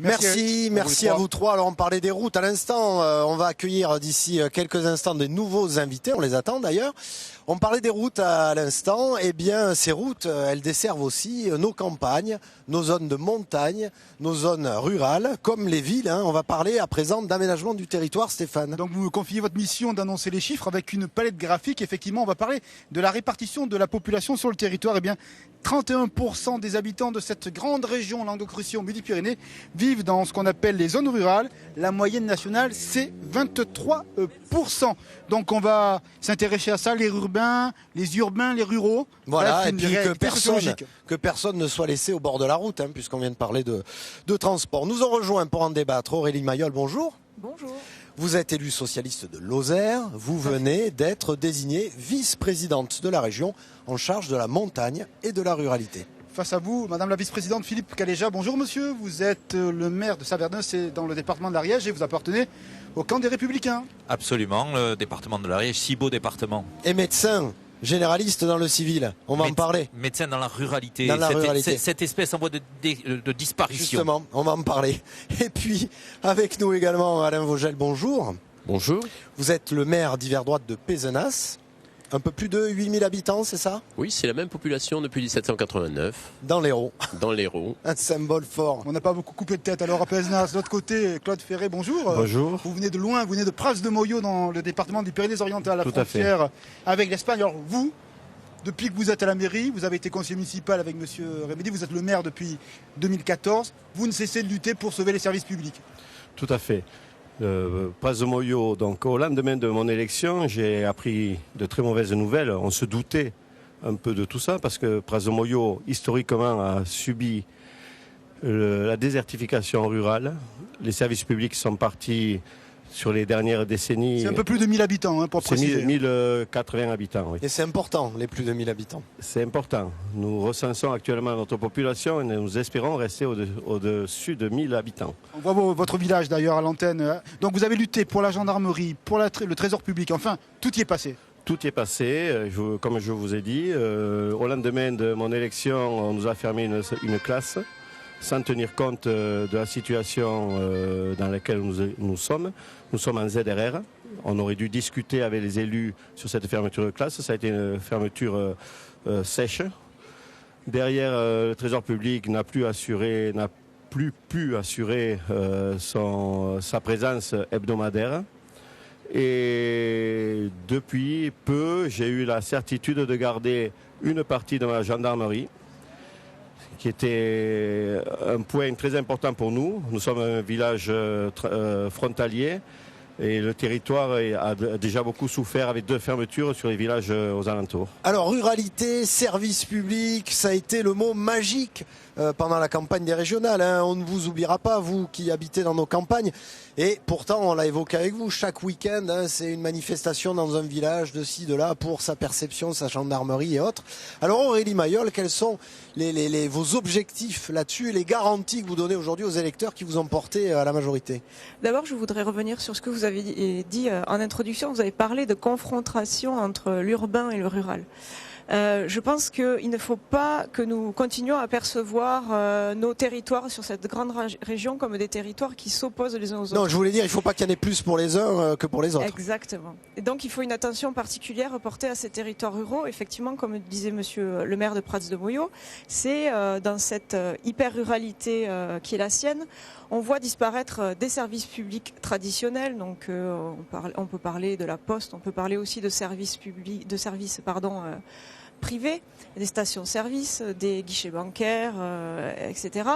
Merci à vous trois. Alors on parlait des routes à l'instant, on va accueillir d'ici quelques instants des nouveaux invités, on les attend d'ailleurs. On parlait des routes à l'instant, eh bien ces routes, elles desservent aussi nos campagnes, nos zones de montagne, nos zones rurales, comme les villes. On va parler à présent d'aménagement du territoire, Stéphane. Donc vous me confiez votre mission d'annoncer les chiffres avec une palette graphique. Effectivement, on va parler de la répartition de la population sur le territoire. Eh bien, 31% des habitants de cette grande région Languedoc-Roussillon Midi-Pyrénées vivent dans ce qu'on appelle les zones rurales. La moyenne nationale, c'est 23%. Donc on va s'intéresser à ça, les urbains, les ruraux. Voilà, bref, et puis que personne ne soit laissé au bord de la route, puisqu'on vient de parler de transport. Nous ont rejoint pour en débattre Aurélie Mayol, bonjour. Bonjour. Vous êtes élue socialiste de Lozère, vous venez d'être désignée vice-présidente de la région en charge de la montagne et de la ruralité. Face à vous, Madame la vice-présidente Philippe Caléja. Bonjour monsieur, vous êtes le maire de Saverdun, c'est dans le département de l'Ariège et vous appartenez au camp des Républicains. Absolument, le département de l'Ariège, si beau département. Et médecin généraliste dans le civil, on va en parler. Médecin dans la ruralité, cette espèce en voie de disparition. Justement, on va en parler. Et puis, avec nous également Alain Vogel, bonjour. Bonjour. Vous êtes le maire d'Yverdroite de Pézenas. Un peu plus de 8000 habitants, c'est ça? Oui, c'est la même population depuis 1789. Dans l'Hérault. Dans l'Hérault. Un symbole fort. On n'a pas beaucoup coupé de tête. Alors à Pézenas, de l'autre côté, Claude Ferré, bonjour. Bonjour. Vous venez de loin, vous venez de Prats de Moyo dans le département des Pyrénées-Orientales, à la frontière avec l'Espagne. Alors vous, depuis que vous êtes à la mairie, vous avez été conseiller municipal avec monsieur Rémédy, vous êtes le maire depuis 2014. Vous ne cessez de lutter pour sauver les services publics. Tout à fait. Prats de Moyo, donc au lendemain de mon élection, j'ai appris de très mauvaises nouvelles. On se doutait un peu de tout ça parce que Prats de Moyo, historiquement, a subi la désertification rurale. Les services publics sont partis sur les dernières décennies. C'est un peu plus de 1000 habitants, pour préciser. C'est 1080 habitants, oui. Et c'est important, les plus de 1000 habitants. C'est important. Nous recensons actuellement notre population et nous espérons rester au-dessus de 1000 habitants. On voit votre village d'ailleurs à l'antenne. Donc vous avez lutté pour la gendarmerie, pour le trésor public, enfin, tout y est passé. Tout y est passé, comme je vous ai dit. Au lendemain de mon élection, on nous a fermé une classe, sans tenir compte de la situation dans laquelle nous sommes. Nous sommes en ZRR. On aurait dû discuter avec les élus sur cette fermeture de classe. Ça a été une fermeture sèche. Derrière, le Trésor public n'a plus pu assurer sa présence hebdomadaire. Et depuis peu, j'ai eu la certitude de garder une partie de ma gendarmerie, qui était un point très important pour nous. Nous sommes un village frontalier et le territoire a déjà beaucoup souffert avec 2 fermetures sur les villages aux alentours. Alors ruralité, service public, ça a été le mot magique pendant la campagne des régionales. On ne vous oubliera pas, vous qui habitez dans nos campagnes. Et pourtant, on l'a évoqué avec vous, chaque week-end, c'est une manifestation dans un village, de ci, de là, pour sa perception, sa gendarmerie et autres. Alors Aurélie Mayol, quels sont vos objectifs là-dessus et les garanties que vous donnez aujourd'hui aux électeurs qui vous ont porté à la majorité? D'abord, je voudrais revenir sur ce que vous avez dit en introduction. Vous avez parlé de confrontation entre l'urbain et le rural. Je pense qu'il ne faut pas que nous continuions à percevoir nos territoires sur cette grande région comme des territoires qui s'opposent les uns aux autres. Non, je voulais dire, il ne faut pas qu'il y en ait plus pour les uns que pour les autres. Exactement. Et donc, il faut une attention particulière portée à ces territoires ruraux. Effectivement, comme disait monsieur le maire de Prats de Moyo, c'est dans cette hyper-ruralité qui est la sienne, on voit disparaître des services publics traditionnels. Donc, on peut parler de la poste, on peut parler aussi de services publics, privés, des stations-service, des guichets bancaires, etc.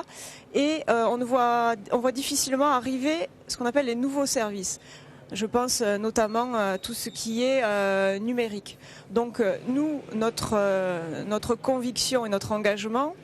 Et on voit difficilement arriver ce qu'on appelle les nouveaux services. Je pense notamment à tout ce qui est numérique. Donc nous, notre conviction et notre engagement,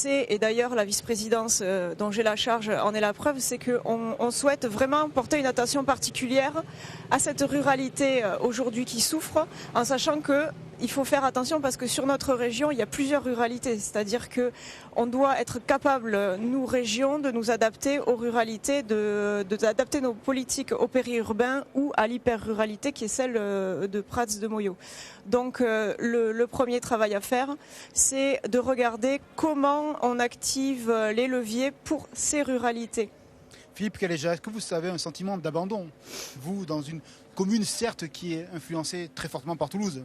et d'ailleurs la vice-présidence dont j'ai la charge en est la preuve, c'est qu'on souhaite vraiment porter une attention particulière à cette ruralité aujourd'hui qui souffre, en sachant qu'il faut faire attention parce que sur notre région, il y a plusieurs ruralités. C'est-à-dire qu'on doit être capable, nous, régions, de nous adapter aux ruralités, d'adapter nos politiques au périurbain ou à l'hyper-ruralité qui est celle de Prats de Moyo. Donc le premier travail à faire, c'est de regarder comment on active les leviers pour ces ruralités. Philippe Caléja, est-ce que vous avez un sentiment d'abandon, vous, dans une commune certes qui est influencée très fortement par Toulouse?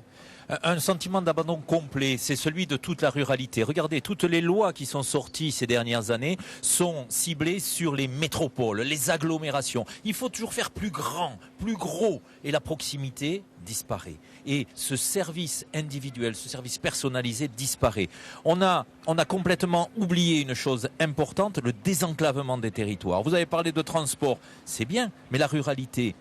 Un sentiment d'abandon complet, c'est celui de toute la ruralité. Regardez, toutes les lois qui sont sorties ces dernières années sont ciblées sur les métropoles, les agglomérations. Il faut toujours faire plus grand, plus gros, et la proximité disparaît. Et ce service individuel, ce service personnalisé disparaît. On a complètement oublié une chose importante, le désenclavement des territoires. Vous avez parlé de transport, c'est bien, mais la ruralité,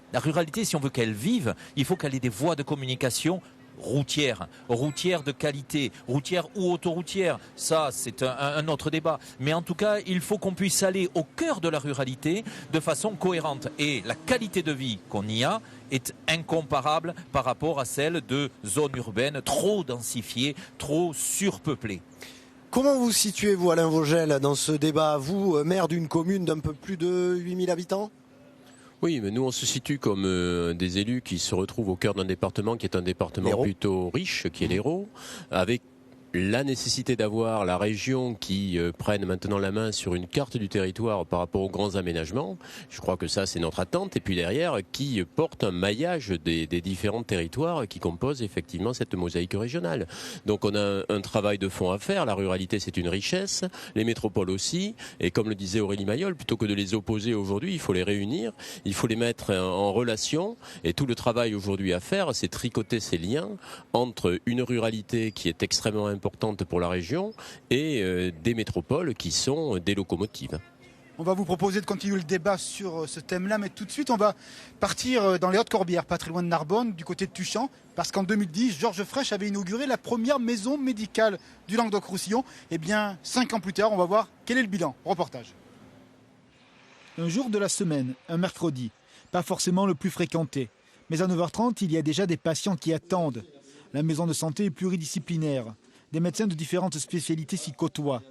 si on veut qu'elle vive, il faut qu'elle ait des voies de communication routière de qualité, routière ou autoroutière, ça c'est un autre débat. Mais en tout cas, il faut qu'on puisse aller au cœur de la ruralité de façon cohérente. Et la qualité de vie qu'on y a est incomparable par rapport à celle de zones urbaines trop densifiées, trop surpeuplées. Comment vous situez-vous, Alain Vogel, dans ce débat, vous, maire d'une commune d'un peu plus de 8000 habitants ? Oui, mais nous on se situe comme des élus qui se retrouvent au cœur d'un département qui est un département plutôt riche, qui est l'Hérault, avec la nécessité d'avoir la région qui prenne maintenant la main sur une carte du territoire par rapport aux grands aménagements. Je crois que ça c'est notre attente. Et puis derrière, qui porte un maillage des différents territoires qui composent effectivement cette mosaïque régionale. Donc on a un travail de fond à faire. La ruralité c'est une richesse, les métropoles aussi. Et comme le disait Aurélie Mayol, plutôt que de les opposer aujourd'hui, il faut les réunir, il faut les mettre en relation. Et tout le travail aujourd'hui à faire, c'est tricoter ces liens entre une ruralité qui est extrêmement importante pour la région et des métropoles qui sont des locomotives. On va vous proposer de continuer le débat sur ce thème-là, mais tout de suite on va partir dans les Hautes-Corbières, pas très loin de Narbonne, du côté de Tuchan, parce qu'en 2010, Georges Frêche avait inauguré la première maison médicale du Languedoc-Roussillon. Et bien, 5 ans plus tard, on va voir quel est le bilan. Reportage. Un jour de la semaine, un mercredi, pas forcément le plus fréquenté, mais à 9h30, il y a déjà des patients qui attendent. La maison de santé est pluridisciplinaire. Des médecins de différentes spécialités s'y côtoient.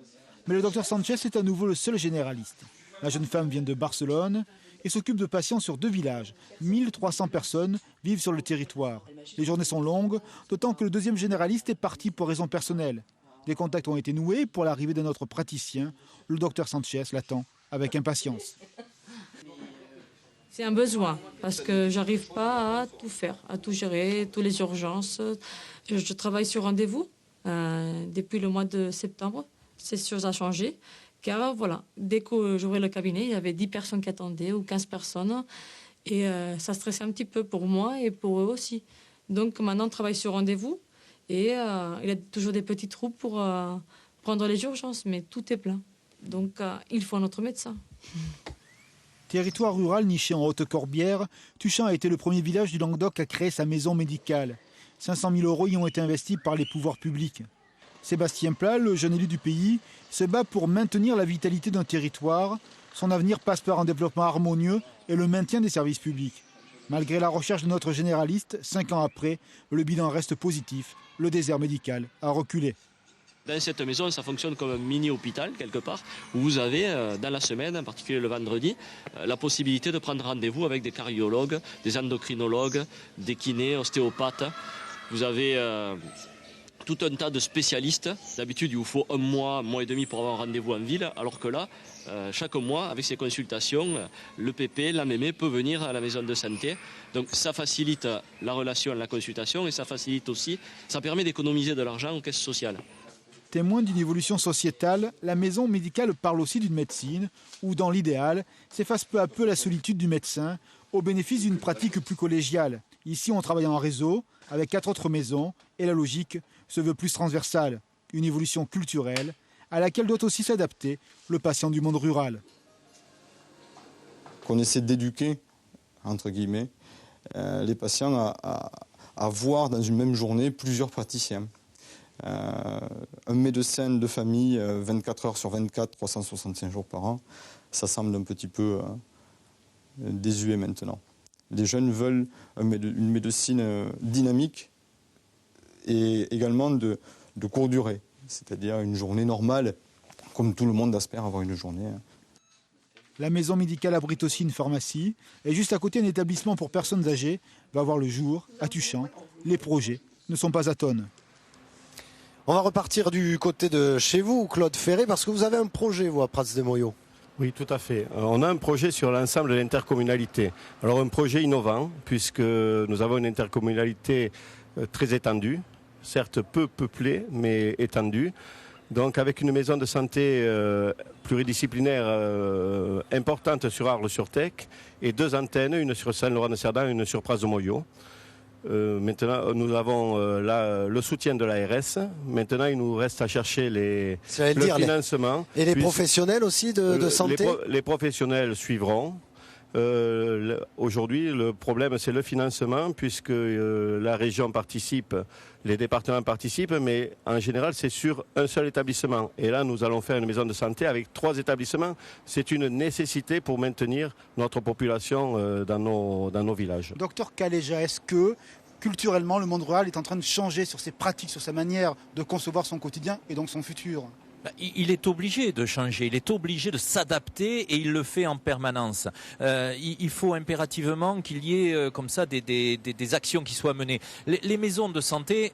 Mais le docteur Sanchez est à nouveau le seul généraliste. La jeune femme vient de Barcelone et s'occupe de patients sur 2 villages. 1300 personnes vivent sur le territoire. Les journées sont longues, d'autant que le deuxième généraliste est parti pour raisons personnelles. Des contacts ont été noués pour l'arrivée d'un autre praticien. Le docteur Sanchez l'attend avec impatience. C'est un besoin, parce que j'arrive pas à tout faire, à tout gérer, toutes les urgences. Je travaille sur rendez-vous. Depuis le mois de septembre, ces choses ont changé. Car voilà, dès que j'ouvrais le cabinet, il y avait 10 personnes qui attendaient ou 15 personnes. Et ça stressait un petit peu pour moi et pour eux aussi. Donc maintenant, on travaille sur rendez-vous. Et il y a toujours des petits trous pour prendre les urgences, mais tout est plein. Donc il faut un autre médecin. Territoire rural niché en Haute-Corbière, Tuchan a été le premier village du Languedoc à créer sa maison médicale. 500 000 € y ont été investis par les pouvoirs publics. Sébastien Plat, le jeune élu du pays, se bat pour maintenir la vitalité d'un territoire. Son avenir passe par un développement harmonieux et le maintien des services publics. Malgré la recherche de notre généraliste, 5 ans après, le bilan reste positif. Le désert médical a reculé. Dans cette maison, ça fonctionne comme un mini-hôpital, quelque part, où vous avez, dans la semaine, en particulier le vendredi, la possibilité de prendre rendez-vous avec des cardiologues, des endocrinologues, des kinés, ostéopathes. Vous avez tout un tas de spécialistes. D'habitude, il vous faut un mois et demi pour avoir un rendez-vous en ville, alors que là, chaque mois, avec ces consultations, le PP, la mémé peut venir à la maison de santé. Donc ça facilite la relation, la consultation, et ça facilite aussi, ça permet d'économiser de l'argent en caisse sociale. Témoin d'une évolution sociétale, la maison médicale parle aussi d'une médecine où, dans l'idéal, s'efface peu à peu la solitude du médecin au bénéfice d'une pratique plus collégiale. Ici, on travaille en réseau avec 4 autres maisons et la logique se veut plus transversale. Une évolution culturelle à laquelle doit aussi s'adapter le patient du monde rural. Qu'on essaie d'éduquer, entre guillemets, les patients à voir dans une même journée plusieurs praticiens. Un médecin de famille 24 heures sur 24, 365 jours par an, ça semble un petit peu désuet maintenant. Les jeunes veulent une médecine dynamique et également de courte durée, c'est-à-dire une journée normale, comme tout le monde espère avoir une journée. La maison médicale abrite aussi une pharmacie et juste à côté un établissement pour personnes âgées va voir le jour à Tuchan. Les projets ne sont pas à tonnes. On va repartir du côté de chez vous, Claude Ferré, parce que vous avez un projet, vous, à Prats-de-Moyaux. Oui, tout à fait. On a un projet sur l'ensemble de l'intercommunalité. Alors un projet innovant, puisque nous avons une intercommunalité très étendue, certes peu peuplée, mais étendue. Donc avec une maison de santé pluridisciplinaire importante sur Arles-sur-Tech et 2 antennes, une sur Saint-Laurent-de-Cerdan et une sur Praz-de-Moyo. Maintenant, nous avons le soutien de l'ARS. Maintenant, il nous reste à chercher le financement. Et les professionnels aussi de santé les professionnels suivront. Aujourd'hui, le problème, c'est le financement, puisque la région participe, les départements participent, mais en général, c'est sur un seul établissement. Et là, nous allons faire une maison de santé avec 3 établissements. C'est une nécessité pour maintenir notre population dans nos villages. Docteur Caléja, est-ce que culturellement, le monde rural est en train de changer sur ses pratiques, sur sa manière de concevoir son quotidien et donc son futur ? Il est obligé de changer, il est obligé de s'adapter et il le fait en permanence. Il faut impérativement qu'il y ait comme ça des actions qui soient menées. Les maisons de santé,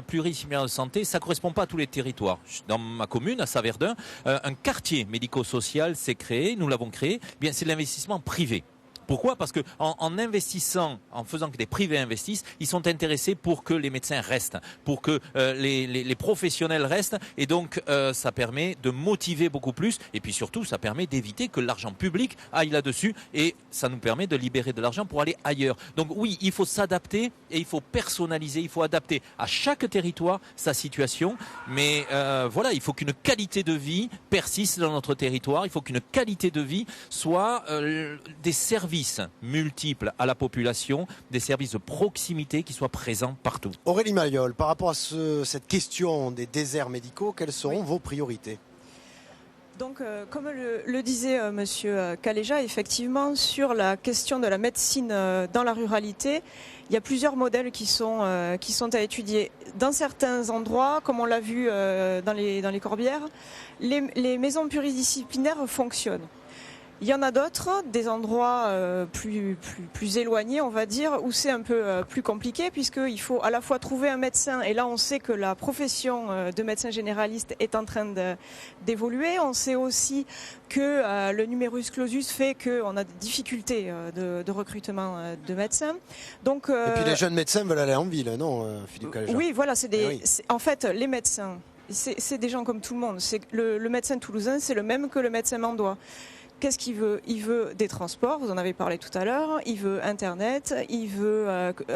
pluridisciplinaires de santé, ça ne correspond pas à tous les territoires. Dans ma commune, à Saverdun, un quartier médico-social s'est créé, nous l'avons créé, bien c'est l'investissement privé. Pourquoi ? Parce que en investissant, en faisant que des privés investissent, ils sont intéressés pour que les médecins restent, pour que les professionnels restent, et donc ça permet de motiver beaucoup plus, et puis surtout ça permet d'éviter que l'argent public aille là-dessus, et ça nous permet de libérer de l'argent pour aller ailleurs. Donc oui, il faut s'adapter et il faut personnaliser, il faut adapter à chaque territoire sa situation, mais voilà, il faut qu'une qualité de vie persiste dans notre territoire, il faut qu'une qualité de vie soit des services multiples à la population, des services de proximité qui soient présents partout. Aurélie Mayol, par rapport à cette question des déserts médicaux, quelles seront vos priorités ? Donc, comme le disait Monsieur Caléja, effectivement, sur la question de la médecine dans la ruralité, il y a plusieurs modèles qui sont à étudier. Dans certains endroits, comme on l'a vu dans les Corbières, les maisons pluridisciplinaires fonctionnent. Il y en a d'autres, des endroits plus éloignés, on va dire, où c'est un peu plus compliqué, puisqu'il faut à la fois trouver un médecin, et là on sait que la profession de médecin généraliste est en train d'évoluer. On sait aussi que le numerus clausus fait qu'on a des difficultés de recrutement de médecins. Donc, et puis les jeunes médecins veulent aller en ville, non, Philippe Caléja ? Oui, voilà, en fait, les médecins, c'est des gens comme tout le monde. Le médecin toulousain, c'est le même que le médecin mandois. Qu'est-ce qu'il veut ? Il veut des transports, vous en avez parlé tout à l'heure, il veut Internet, il veut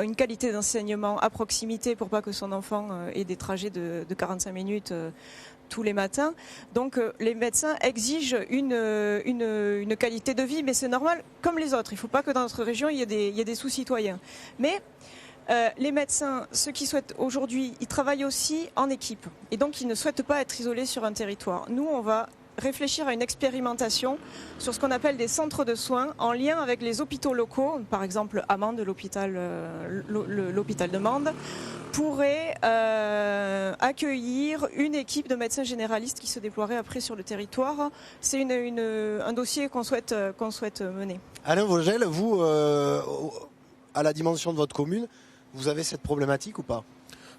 une qualité d'enseignement à proximité pour pas que son enfant ait des trajets de 45 minutes tous les matins. Donc les médecins exigent une qualité de vie, mais c'est normal, comme les autres. Il ne faut pas que dans notre région, il y ait des sous-citoyens. Mais les médecins, ceux qui souhaitent aujourd'hui, ils travaillent aussi en équipe. Et donc, ils ne souhaitent pas être isolés sur un territoire. Nous, on va réfléchir à une expérimentation sur ce qu'on appelle des centres de soins en lien avec les hôpitaux locaux, par exemple à Mende, l'hôpital de Mende, pourrait accueillir une équipe de médecins généralistes qui se déploierait après sur le territoire. C'est un dossier qu'on souhaite mener. Alain Vogel, vous, à la dimension de votre commune, vous avez cette problématique ou pas ?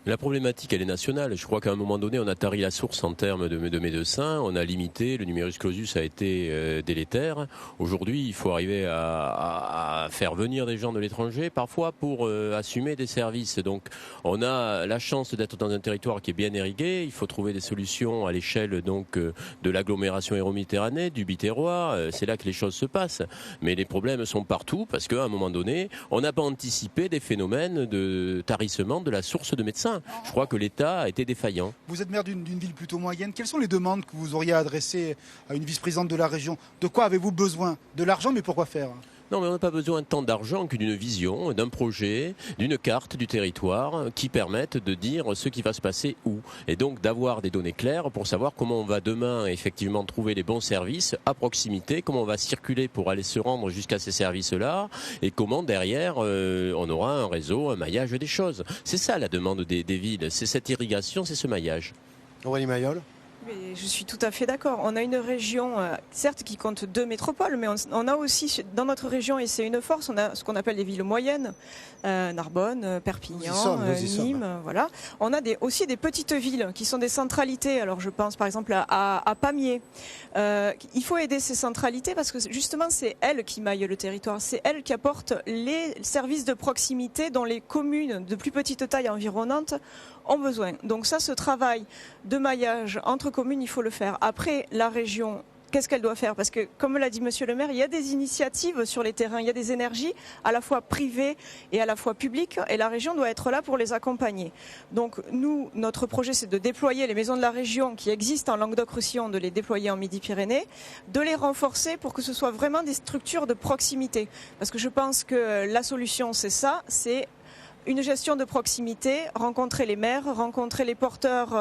La problématique, elle est nationale. Je crois qu'à un moment donné, on a tari la source en termes de médecins. On a limité. Le numerus clausus a été délétère. Aujourd'hui, il faut arriver à faire venir des gens de l'étranger, parfois pour assumer des services. Donc, on a la chance d'être dans un territoire qui est bien irrigué. Il faut trouver des solutions à l'échelle donc de l'agglomération Hérault-Méditerranée, du Biterrois. C'est là que les choses se passent. Mais les problèmes sont partout parce qu'à un moment donné, on n'a pas anticipé des phénomènes de tarissement de la source de médecins. Je crois que l'État a été défaillant. Vous êtes maire d'une ville plutôt moyenne. Quelles sont les demandes que vous auriez adressées à une vice-présidente de la région ? De quoi avez-vous besoin ? De l'argent, mais pourquoi faire ? Non, mais on n'a pas besoin tant d'argent que d'une vision, d'un projet, d'une carte du territoire qui permette de dire ce qui va se passer où. Et donc d'avoir des données claires pour savoir comment on va demain effectivement trouver les bons services à proximité, comment on va circuler pour aller se rendre jusqu'à ces services-là et comment derrière on aura un réseau, un maillage des choses. C'est ça la demande des villes, c'est cette irrigation, c'est ce maillage. Aurélie Mayol ? mais je suis tout à fait d'accord. On a une région, certes, qui compte 2 métropoles, mais on a aussi, dans notre région, et c'est une force, on a ce qu'on appelle les villes moyennes, Narbonne, Perpignan, Nîmes, voilà. On a aussi des petites villes qui sont des centralités. Alors je pense par exemple à Pamiers. Il faut aider ces centralités parce que justement c'est elles qui maillent le territoire, c'est elles qui apportent les services de proximité dont les communes de plus petite taille environnantes ont besoin. Donc ça, ce travail de maillage entre communes, il faut le faire. Après, la région, qu'est-ce qu'elle doit faire? Parce que, comme l'a dit Monsieur le maire, il y a des initiatives sur les terrains, il y a des énergies à la fois privées et à la fois publiques, et la région doit être là pour les accompagner. Donc nous, notre projet, c'est de déployer les maisons de la région qui existent en Languedoc-Roussillon, de les déployer en Midi-Pyrénées, de les renforcer pour que ce soit vraiment des structures de proximité. Parce que je pense que la solution, c'est ça, c'est une gestion de proximité, rencontrer les maires, rencontrer les porteurs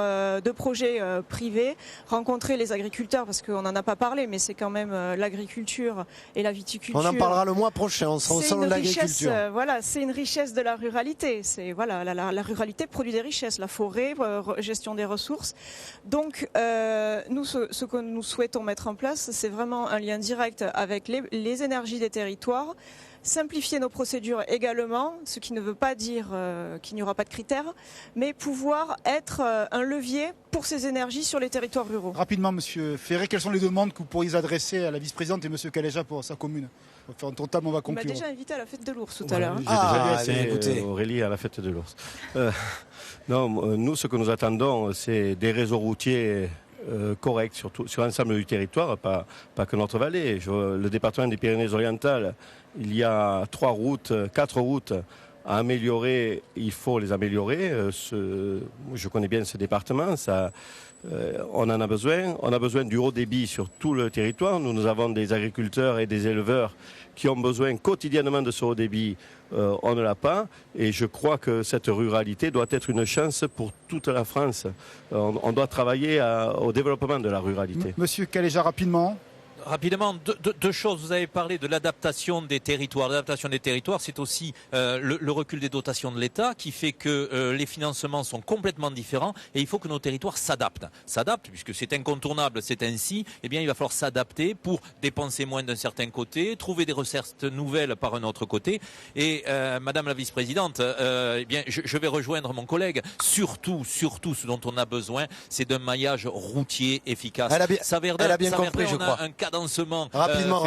de projets privés, rencontrer les agriculteurs, parce qu'on n'en a pas parlé, mais c'est quand même l'agriculture et la viticulture. On en parlera le mois prochain, on sera au salon de l'agriculture. Voilà, c'est une richesse de la ruralité. C'est voilà, la ruralité produit des richesses, la forêt, gestion des ressources. Donc, nous, ce que nous souhaitons mettre en place, c'est vraiment un lien direct avec les énergies des territoires. Simplifier nos procédures également, ce qui ne veut pas dire qu'il n'y aura pas de critères, mais pouvoir être un levier pour ces énergies sur les territoires ruraux. Rapidement, Monsieur Ferré, quelles sont les demandes que vous pourriez adresser à la vice-présidente et Monsieur Caléja pour sa commune? On va faire un tour de table, on va conclure. On m'a déjà invité à la fête de l'ours tout à l'heure. J'ai déjà invité Aurélie à la fête de l'ours. Non, nous, ce que nous attendons, c'est des réseaux routiers corrects sur l'ensemble du territoire, pas que notre vallée. Le département des Pyrénées-Orientales, il y a 4 routes à améliorer. Il faut les améliorer. Je connais bien ce département. On en a besoin. On a besoin du haut débit sur tout le territoire. Nous avons des agriculteurs et des éleveurs qui ont besoin quotidiennement de ce haut débit. On ne l'a pas. Et je crois que cette ruralité doit être une chance pour toute la France. On doit travailler au développement de la ruralité. Monsieur Caléja, rapidement. Rapidement, deux choses. Vous avez parlé de l'adaptation des territoires. L'adaptation des territoires, c'est aussi le recul des dotations de l'État qui fait que les financements sont complètement différents et il faut que nos territoires s'adaptent. S'adaptent, puisque c'est incontournable, c'est ainsi. Eh bien, il va falloir s'adapter pour dépenser moins d'un certain côté, trouver des recettes nouvelles par un autre côté. Et Madame la vice-présidente, eh bien, je vais rejoindre mon collègue. Surtout, ce dont on a besoin, c'est d'un maillage routier efficace. Elle a bien compris, je crois. Un cadencement rapidement.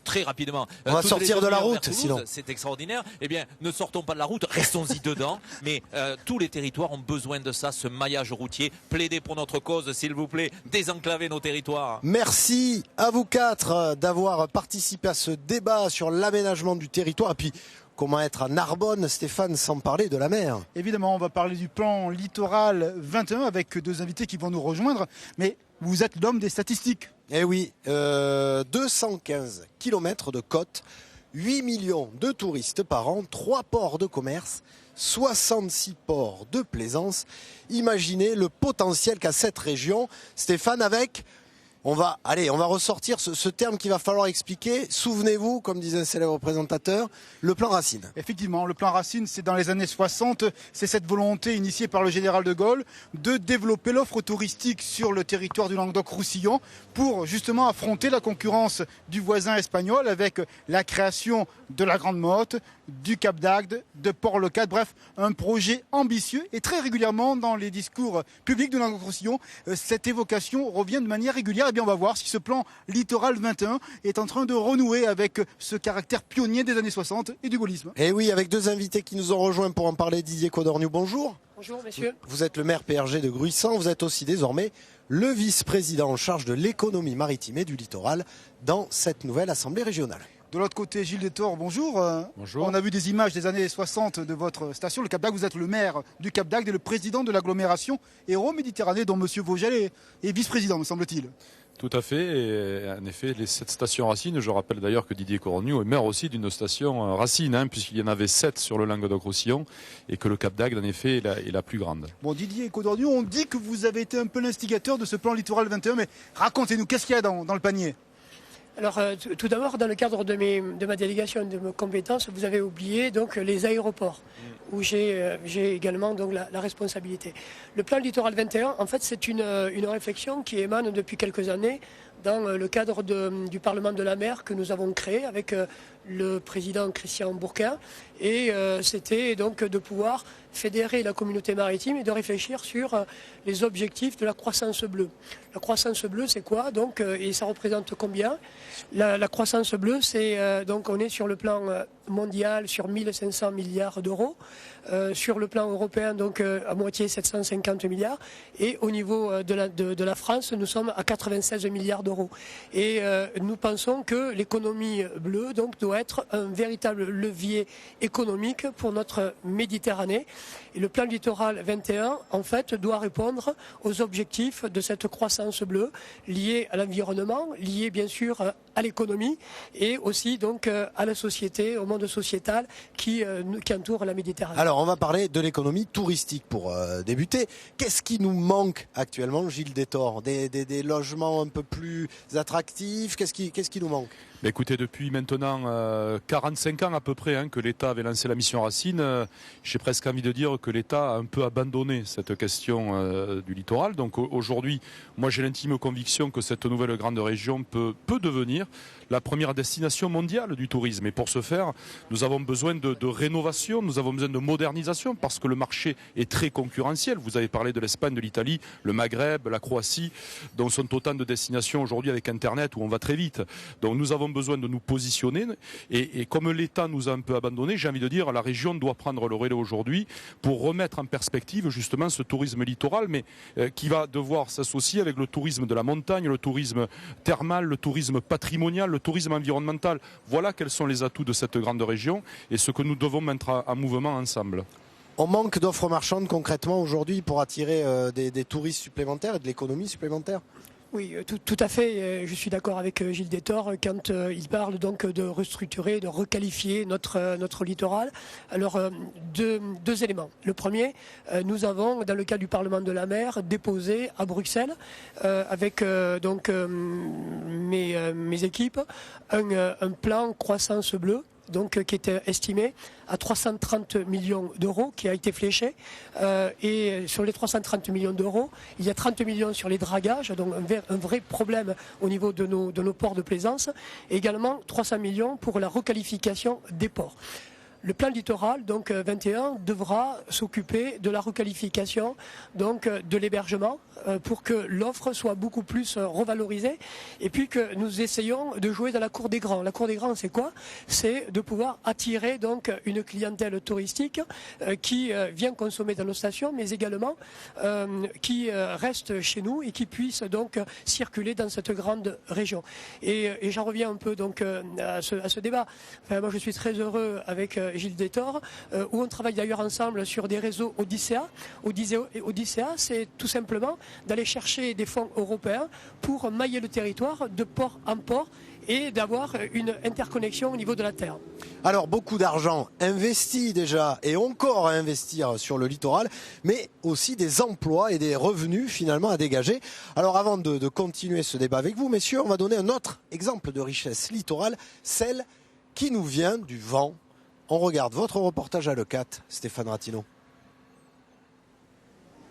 Très rapidement. On va sortir de la route, sinon. C'est extraordinaire. Eh bien, ne sortons pas de la route, restons-y dedans. Mais tous les territoires ont besoin de ça, ce maillage routier. Plaidez pour notre cause, s'il vous plaît. Désenclavez nos territoires. Merci à vous 4 d'avoir participé à ce débat sur l'aménagement du territoire. Et puis, comment être à Narbonne, Stéphane, sans parler de la mer? Évidemment, on va parler du plan littoral 21 avec 2 invités qui vont nous rejoindre. Mais vous êtes l'homme des statistiques. Eh oui, 215 km de côte, 8 millions de touristes par an, 3 ports de commerce, 66 ports de plaisance. Imaginez le potentiel qu'a cette région. Stéphane, on va ressortir ce terme qu'il va falloir expliquer. Souvenez-vous, comme disait un célèbre présentateur, le plan Racine. Effectivement, le plan Racine, c'est dans les années 60. C'est cette volonté initiée par le général de Gaulle de développer l'offre touristique sur le territoire du Languedoc-Roussillon pour justement affronter la concurrence du voisin espagnol avec la création de la Grande Motte, du Cap d'Agde, de Port-le-Cat. Bref, un projet ambitieux et très régulièrement dans les discours publics du Languedoc-Roussillon, cette évocation revient de manière régulière. Eh bien, on va voir si ce plan littoral 21 est en train de renouer avec ce caractère pionnier des années 60 et du gaullisme. Et oui, avec 2 invités qui nous ont rejoints pour en parler. Didier Codorniou, bonjour. Bonjour, messieurs. Vous êtes le maire PRG de Gruissant. Vous êtes aussi désormais le vice-président en charge de l'économie maritime et du littoral dans cette nouvelle assemblée régionale. De l'autre côté, Gilles Détor, bonjour. Bonjour. On a vu des images des années 60 de votre station, le Cap d'Agde. Vous êtes le maire du Cap d'Agde et le président de l'agglomération Hérault-Méditerranée, dont M. Vogel est vice-président, me semble-t-il. Tout à fait. Et en effet, cette station Racine, je rappelle d'ailleurs que Didier Codorniou est maire aussi d'une station Racine, puisqu'il y en avait 7 sur le Languedoc-Roussillon et que le Cap d'Agde, en effet, est la plus grande. Bon, Didier Codorniou, on dit que vous avez été un peu l'instigateur de ce plan littoral 21, mais racontez-nous, qu'est-ce qu'il y a dans le panier ? Alors, tout d'abord, dans le cadre de ma délégation de mes compétences, vous avez oublié donc les aéroports, où j'ai également donc la responsabilité. Le plan Littoral 21, en fait, c'est une réflexion qui émane depuis quelques années dans le cadre du Parlement de la mer que nous avons créé avec le président Christian Bourquin. Et c'était donc de pouvoir fédérer la communauté maritime et de réfléchir sur les objectifs de la croissance bleue. La croissance bleue, c'est quoi donc et ça représente combien? La croissance bleue, c'est donc on est sur le plan mondial sur 1500 milliards d'euros, sur le plan européen donc à moitié 750 milliards et au niveau de la France, nous sommes à 96 milliards d'euros. Et nous pensons que l'économie bleue donc doit être un véritable levier économique pour notre Méditerranée. Et le plan Littoral 21, en fait, doit répondre aux objectifs de cette croissance bleue liée à l'environnement, liée bien sûr à l'économie et aussi donc à la société, au monde sociétal qui entoure la Méditerranée. Alors, on va parler de l'économie touristique pour débuter. Qu'est-ce qui nous manque actuellement, Gilles Détor? Des logements un peu plus attractifs? Qu'est-ce qui nous manque? Écoutez, depuis maintenant 45 ans à peu près que l'État avait lancé la mission Racine, j'ai presque envie de dire que l'État a un peu abandonné cette question du littoral. Donc aujourd'hui, moi j'ai l'intime conviction que cette nouvelle grande région peut devenir la première destination mondiale du tourisme. Et pour ce faire, nous avons besoin de rénovation, nous avons besoin de modernisation parce que le marché est très concurrentiel. Vous avez parlé de l'Espagne, de l'Italie, le Maghreb, la Croatie, donc sont autant de destinations aujourd'hui avec Internet où on va très vite. Donc nous avons besoin de nous positionner et comme l'État nous a un peu abandonnés, j'ai envie de dire la région doit prendre le relais aujourd'hui pour remettre en perspective justement ce tourisme littoral, mais qui va devoir s'associer avec le tourisme de la montagne, le tourisme thermal, le tourisme patrimonial, le tourisme environnemental. Voilà quels sont les atouts de cette grande région et ce que nous devons mettre en mouvement ensemble. On manque d'offres marchandes concrètement aujourd'hui pour attirer des touristes supplémentaires et de l'économie supplémentaire? Oui, tout à fait. Je suis d'accord avec Gilles Détor quand il parle donc de restructurer, de requalifier notre littoral. Alors, deux éléments. Le premier, nous avons, dans le cadre du Parlement de la mer, déposé à Bruxelles, avec donc mes équipes, un plan croissance bleue. Donc, qui était estimé à 330 millions d'euros, qui a été fléché. Et sur les 330 millions d'euros, il y a 30 millions sur les dragages, donc un vrai problème au niveau de nos ports de plaisance. Et également 300 millions pour la requalification des ports. Le plan littoral, donc 21, devra s'occuper de la requalification, donc de l'hébergement, pour que l'offre soit beaucoup plus revalorisée, et puis que nous essayons de jouer dans la cour des grands. La cour des grands, c'est quoi? C'est de pouvoir attirer donc une clientèle touristique qui vient consommer dans nos stations, mais également qui reste chez nous et qui puisse donc circuler dans cette grande région. Et j'en reviens un peu donc à ce débat. Enfin, moi, je suis très heureux avec Gilles Détor, où on travaille d'ailleurs ensemble sur des réseaux Odyssea. Odyssea, c'est tout simplement d'aller chercher des fonds européens pour mailler le territoire de port en port et d'avoir une interconnexion au niveau de la terre. Alors, beaucoup d'argent investi déjà et encore à investir sur le littoral, mais aussi des emplois et des revenus finalement à dégager. Alors, avant de continuer ce débat avec vous, messieurs, on va donner un autre exemple de richesse littorale, celle qui nous vient du vent. On regarde votre reportage à Leucate, Stéphane Ratino.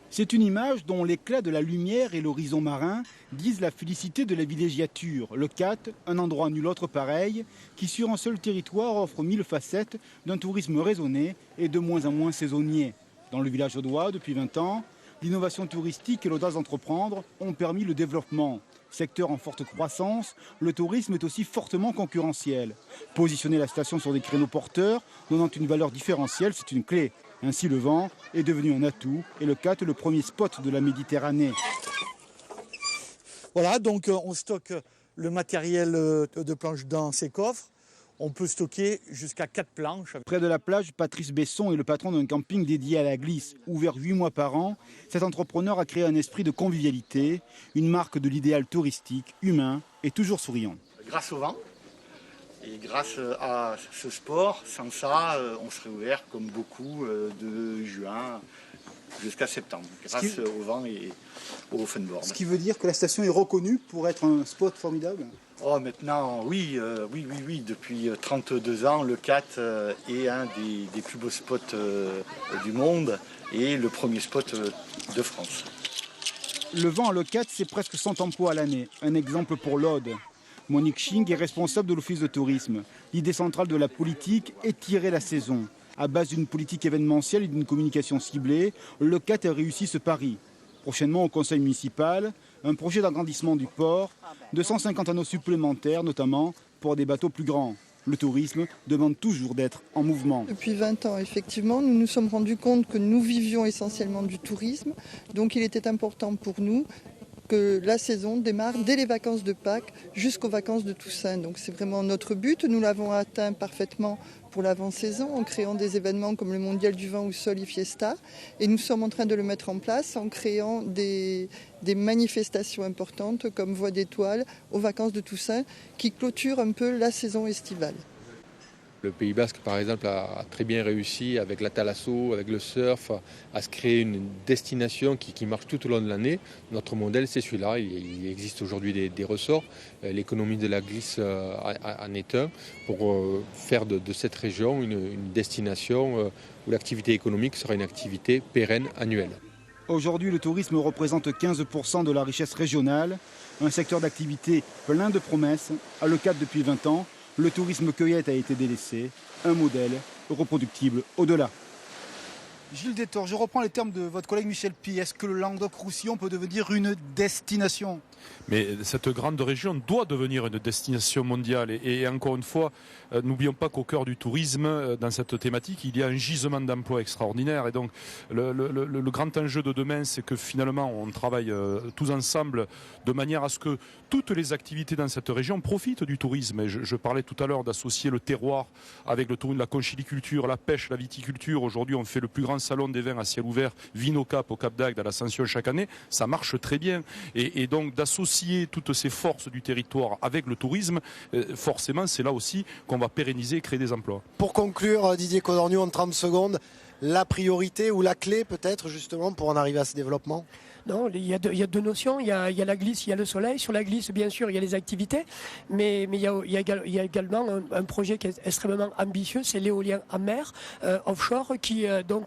C'est une image dont l'éclat de la lumière et l'horizon marin disent la félicité de la villégiature. Leucate, un endroit nul autre pareil, qui sur un seul territoire offre 1000 facettes d'un tourisme raisonné et de moins en moins saisonnier. Dans le village audois, depuis 20 ans, l'innovation touristique et l'audace d'entreprendre ont permis le développement. Secteur en forte croissance, le tourisme est aussi fortement concurrentiel. Positionner la station sur des créneaux porteurs, donnant une valeur différentielle, c'est une clé. Ainsi, le vent est devenu un atout et Leucate le premier spot de la Méditerranée. Voilà, donc on stocke le matériel de planche dans ces coffres. On peut stocker jusqu'à 4 planches. Près de la plage, Patrice Besson est le patron d'un camping dédié à la glisse. Ouvert 8 mois par an, cet entrepreneur a créé un esprit de convivialité, une marque de l'idéal touristique, humain et toujours souriant. Grâce au vent et grâce à ce sport, sans ça, on serait ouvert comme beaucoup de juin jusqu'à septembre, grâce au vent et au funboard. Ce qui veut dire que la station est reconnue pour être un spot formidable? Oh, maintenant, oui, depuis 32 ans, le CAT est un des plus beaux spots du monde et le premier spot de France. Le vent à l'E4, c'est presque 100 emplois à l'année. Un exemple pour l'Aude. Monique Ching est responsable de l'Office de tourisme. L'idée centrale de la politique est tirer la saison. À base d'une politique événementielle et d'une communication ciblée, le CAT a réussi ce pari. Prochainement au conseil municipal, un projet d'agrandissement du port, 250 anneaux supplémentaires notamment pour des bateaux plus grands. Le tourisme demande toujours d'être en mouvement. Depuis 20 ans, effectivement, nous nous sommes rendus compte que nous vivions essentiellement du tourisme. Donc il était important pour nous que la saison démarre dès les vacances de Pâques jusqu'aux vacances de Toussaint. Donc c'est vraiment notre but. Nous l'avons atteint parfaitement pour l'avant-saison en créant des événements comme le Mondial du vin ou Soli Fiesta. Et nous sommes en train de le mettre en place en créant des manifestations importantes comme Voix d'étoiles aux vacances de Toussaint qui clôturent un peu la saison estivale. Le Pays Basque, par exemple, a très bien réussi avec la thalasso, avec le surf, à se créer une destination qui marche tout au long de l'année. Notre modèle, c'est celui-là. Il existe aujourd'hui des ressorts. L'économie de la glisse en est un pour faire de cette région une destination où l'activité économique sera une activité pérenne annuelle. Aujourd'hui, le tourisme représente 15% de la richesse régionale, un secteur d'activité plein de promesses. À l'E4 depuis 20 ans, le tourisme cueillette a été délaissé, un modèle reproductible au-delà. Gilles Détor, je reprends les termes de votre collègue Michel Py. Est-ce que le Languedoc-Roussillon peut devenir une destination ? Mais cette grande région doit devenir une destination mondiale. Et encore une fois, n'oublions pas qu'au cœur du tourisme, dans cette thématique, il y a un gisement d'emplois extraordinaire. Et donc, le grand enjeu de demain, c'est que finalement, on travaille tous ensemble de manière à ce que toutes les activités dans cette région profitent du tourisme. Et je parlais tout à l'heure d'associer le terroir avec le tourisme, la conchiliculture, la pêche, la viticulture. Aujourd'hui, on fait le plus grand salon des vins à ciel ouvert, Vinocap au Cap d'Agde à l'Ascension chaque année. Ça marche très bien. Et donc, d'associer toutes ces forces du territoire avec le tourisme, forcément, c'est là aussi qu'on va pérenniser et créer des emplois. Pour conclure, Didier Codorniou, en 30 secondes, la priorité ou la clé peut-être justement pour en arriver à ce développement ? Non, il y a deux notions. Il y a la glisse, il y a le soleil. Sur la glisse, bien sûr, il y a les activités, mais il y a également un projet qui est extrêmement ambitieux, c'est l'éolien en mer, offshore, qui dans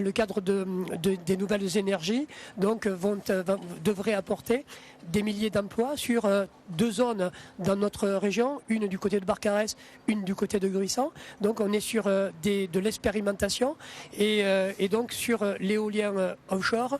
le cadre des nouvelles énergies, devrait apporter des milliers d'emplois sur 2 zones dans notre région, une du côté de Barcarès, une du côté de Gruissan. Donc on est sur de l'expérimentation et donc sur l'éolien offshore,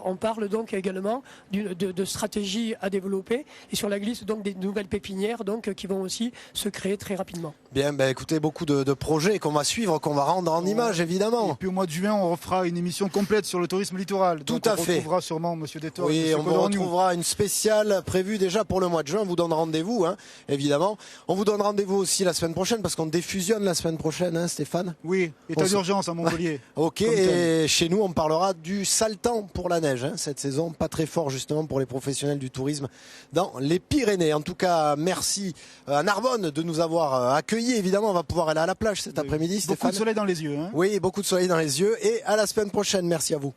on parle donc également de stratégies à développer et sur la glisse donc des nouvelles pépinières qui vont aussi se créer très rapidement. Bien, écoutez, beaucoup de projets qu'on va suivre, qu'on va rendre en image évidemment. Et puis au mois de juin, on refera une émission complète sur le tourisme littoral. Tout à fait. On retrouvera sûrement M. Détor. Oui, on retrouvera une spéciale prévue déjà pour le mois de juin. On vous donne rendez-vous, évidemment. On vous donne rendez-vous aussi la semaine prochaine parce qu'on défusionne la semaine prochaine, Stéphane. Oui, état d'urgence à Montpellier. Ok, et chez nous, on parlera du sale temps pour la neige cette saison. Pas très fort justement pour les professionnels du tourisme dans les Pyrénées. En tout cas, merci à Narbonne de nous avoir accueillis. Évidemment, on va pouvoir aller à la plage cet après-midi, Stéphane. Beaucoup de soleil dans les yeux. Oui, beaucoup de soleil dans les yeux. Et à la semaine prochaine. Merci à vous.